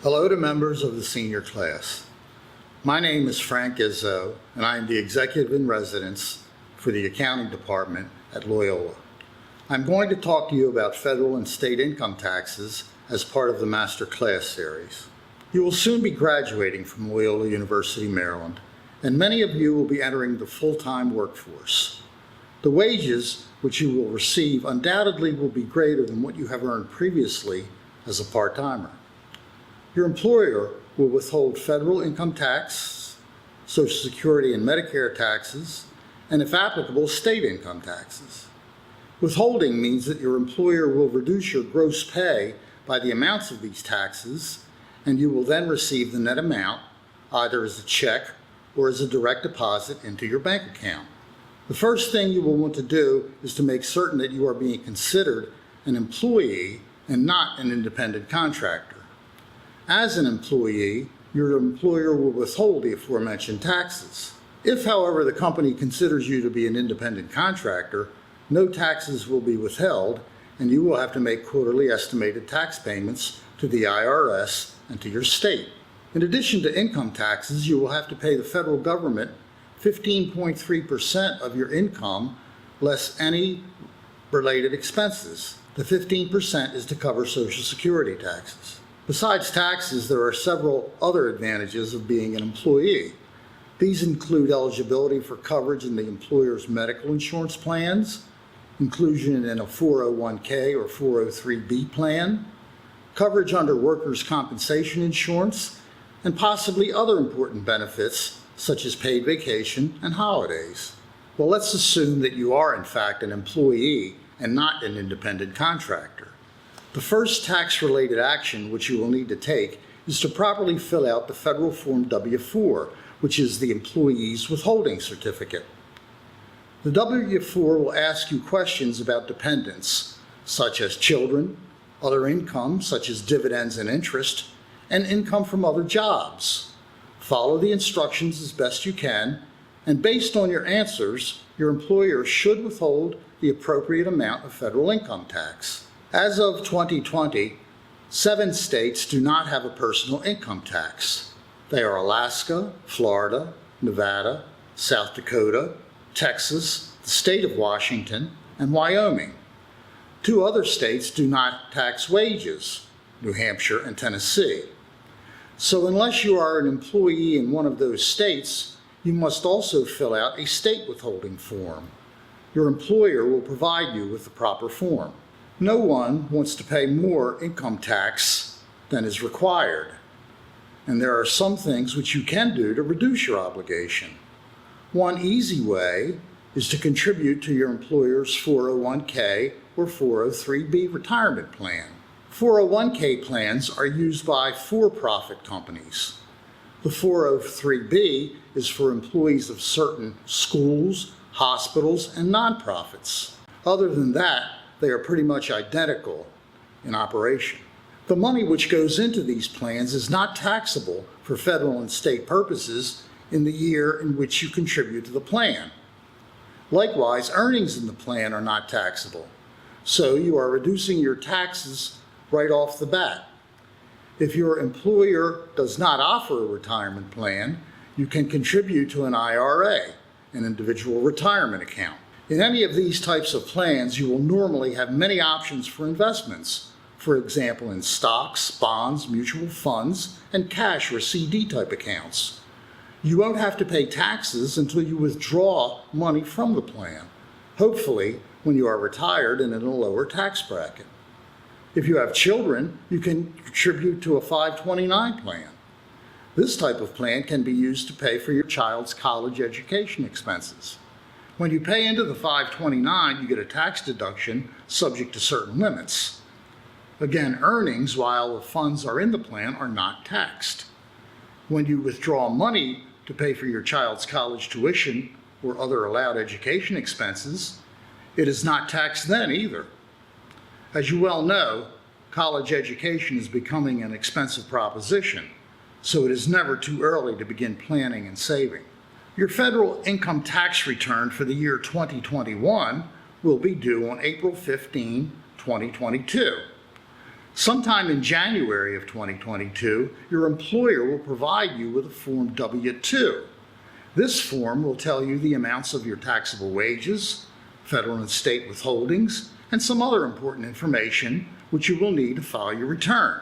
Hello to members of the senior class. My name is Frank Izzo, and I am the Executive in Residence for the Accounting Department at Loyola. I'm going to talk to you about federal and state income taxes as part of the Masterclass series. You will soon be graduating from Loyola University, Maryland, and many of you will be entering the full-time workforce. The wages which you will receive undoubtedly will be greater than what you have earned previously as a part-timer. Your employer will withhold federal income tax, Social Security and Medicare taxes, and if applicable, state income taxes. Withholding means that your employer will reduce your gross pay by the amounts of these taxes, and you will then receive the net amount either as a check or as a direct deposit into your bank account. The first thing you will want to do is to make certain that you are being considered an employee and not an independent contractor. As an employee, your employer will withhold the aforementioned taxes. If, however, the company considers you to be an independent contractor, no taxes will be withheld, and you will have to make quarterly estimated tax payments to the IRS and to your state. In addition to income taxes, you will have to pay the federal government 15.3% of your income less any related expenses. The 15% is to cover Social Security taxes. Besides taxes, there are several other advantages of being an employee. These include eligibility for coverage in the employer's medical insurance plans, inclusion in a 401k or 403b plan, coverage under workers' compensation insurance, and possibly other important benefits such as paid vacation and holidays. Well, let's assume that you are in fact an employee and not an independent contractor. The first tax-related action which you will need to take is to properly fill out the federal Form W-4, which is the employee's withholding certificate. The W-4 will ask you questions about dependents, such as children, other income, such as dividends and interest, and income from other jobs. Follow the instructions as best you can, and based on your answers, your employer should withhold the appropriate amount of federal income tax. As of 2020, 7 states do not have a personal income tax. They are Alaska, Florida, Nevada, South Dakota, Texas, the state of Washington, and Wyoming. 2 other states do not tax wages, New Hampshire and Tennessee. So unless you are an employee in one of those states, you must also fill out a state withholding form. Your employer will provide you with the proper form. No one wants to pay more income tax than is required, and there are some things which you can do to reduce your obligation. One easy way is to contribute to your employer's 401k or 403b retirement plan. 401k plans are used by for-profit companies. The 403b is for employees of certain schools, hospitals, and nonprofits. Other than that, they are pretty much identical in operation. The money which goes into these plans is not taxable for federal and state purposes in the year in which you contribute to the plan. Likewise, earnings in the plan are not taxable, so you are reducing your taxes right off the bat. If your employer does not offer a retirement plan, you can contribute to an IRA, an individual retirement account. In any of these types of plans, you will normally have many options for investments, for example, in stocks, bonds, mutual funds, and cash or CD type accounts. You won't have to pay taxes until you withdraw money from the plan, hopefully when you are retired and in a lower tax bracket. If you have children, you can contribute to a 529 plan. This type of plan can be used to pay for your child's college education expenses. When you pay into the 529, you get a tax deduction subject to certain limits. Again, earnings while the funds are in the plan are not taxed. When you withdraw money to pay for your child's college tuition or other allowed education expenses, it is not taxed then either. As you well know, college education is becoming an expensive proposition, so it is never too early to begin planning and saving. Your federal income tax return for the year 2021 will be due on April 15, 2022. Sometime in January of 2022, your employer will provide you with a Form W-2. This form will tell you the amounts of your taxable wages, federal and state withholdings, and some other important information which you will need to file your return.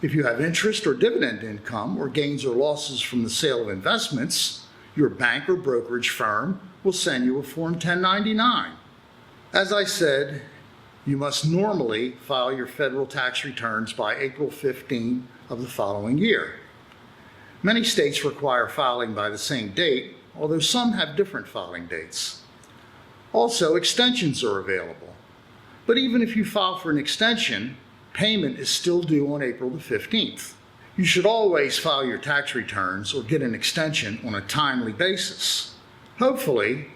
If you have interest or dividend income or gains or losses from the sale of investments, your bank or brokerage firm will send you a Form 1099. As I said, you must normally file your federal tax returns by April 15 of the following year. Many states require filing by the same date, although some have different filing dates. Also, extensions are available. But even if you file for an extension, payment is still due on April the 15th. You should always file your tax returns or get an extension on a timely basis. Hopefully,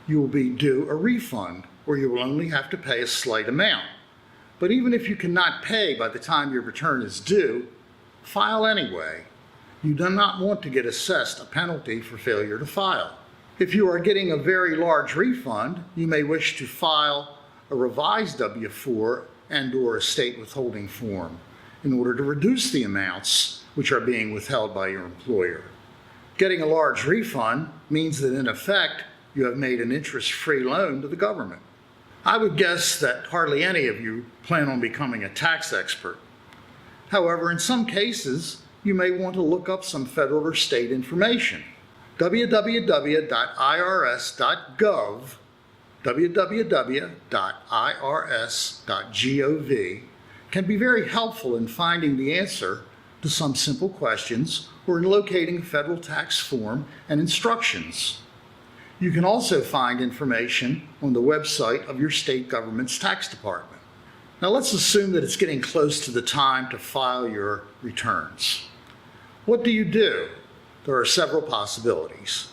you will be due a refund, or you will only have to pay a slight amount. But even if you cannot pay by the time your return is due, file anyway. You do not want to get assessed a penalty for failure to file. If you are getting a very large refund, you may wish to file a revised W-4 and/or a state withholding form in order to reduce the amounts which are being withheld by your employer. Getting a large refund means that in effect, you have made an interest-free loan to the government. I would guess that hardly any of you plan on becoming a tax expert. However, in some cases, you may want to look up some federal or state information. www.irs.gov can be very helpful in finding the answer to some simple questions or in locating a federal tax form and instructions. You can also find information on the website of your state government's tax department. Now let's assume that it's getting close to the time to file your returns. What do? There are several possibilities.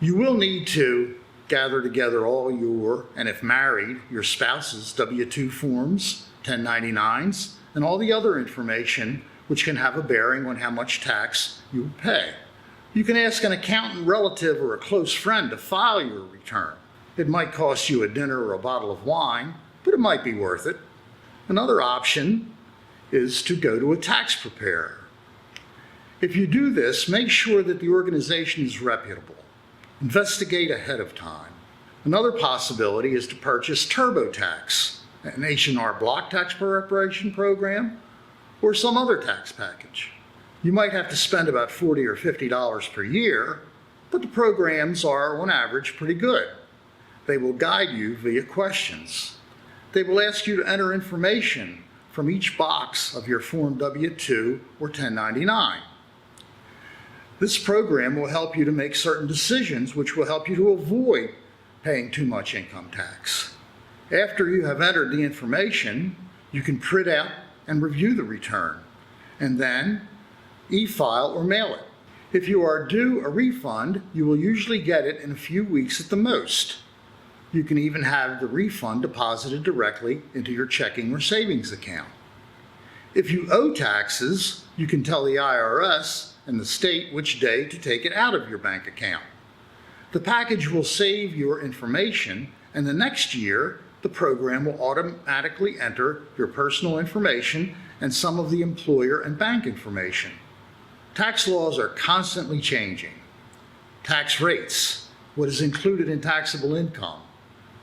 You will need to gather together all your, and if married, your spouse's W-2 forms, 1099s, and all the other information which can have a bearing on how much tax you will pay. You can ask an accountant, relative, or a close friend to file your return. It might cost you a dinner or a bottle of wine, but it might be worth it. Another option is to go to a tax preparer. If you do this, make sure that the organization is reputable. Investigate ahead of time. Another possibility is to purchase TurboTax, an H&R Block tax preparation program, or some other tax package. You might have to spend about $40 or $50 per year, but the programs are, on average, pretty good. They will guide you via questions. They will ask you to enter information from each box of your Form W-2 or 1099. This program will help you to make certain decisions which will help you to avoid paying too much income tax. After you have entered the information, you can print out and review the return, and then e-file or mail it. If you are due a refund, you will usually get it in a few weeks at the most. You can even have the refund deposited directly into your checking or savings account. If you owe taxes, you can tell the IRS and the state which day to take it out of your bank account. The package will save your information, and the next year, the program will automatically enter your personal information and some of the employer and bank information. Tax laws are constantly changing. Tax rates, what is included in taxable income,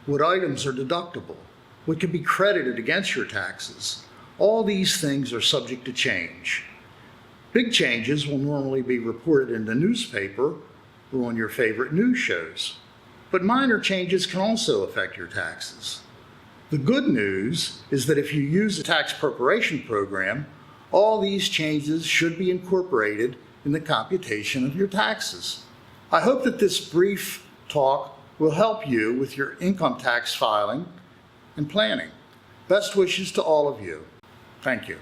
what items are deductible, what can be credited against your taxes. All these things are subject to change. Big changes will normally be reported in the newspaper or on your favorite news shows, but minor changes can also affect your taxes. The good news is that if you use a tax preparation program, all these changes should be incorporated in the computation of your taxes. I hope that this brief talk will help you with your income tax filing and planning. Best wishes to all of you. Thank you.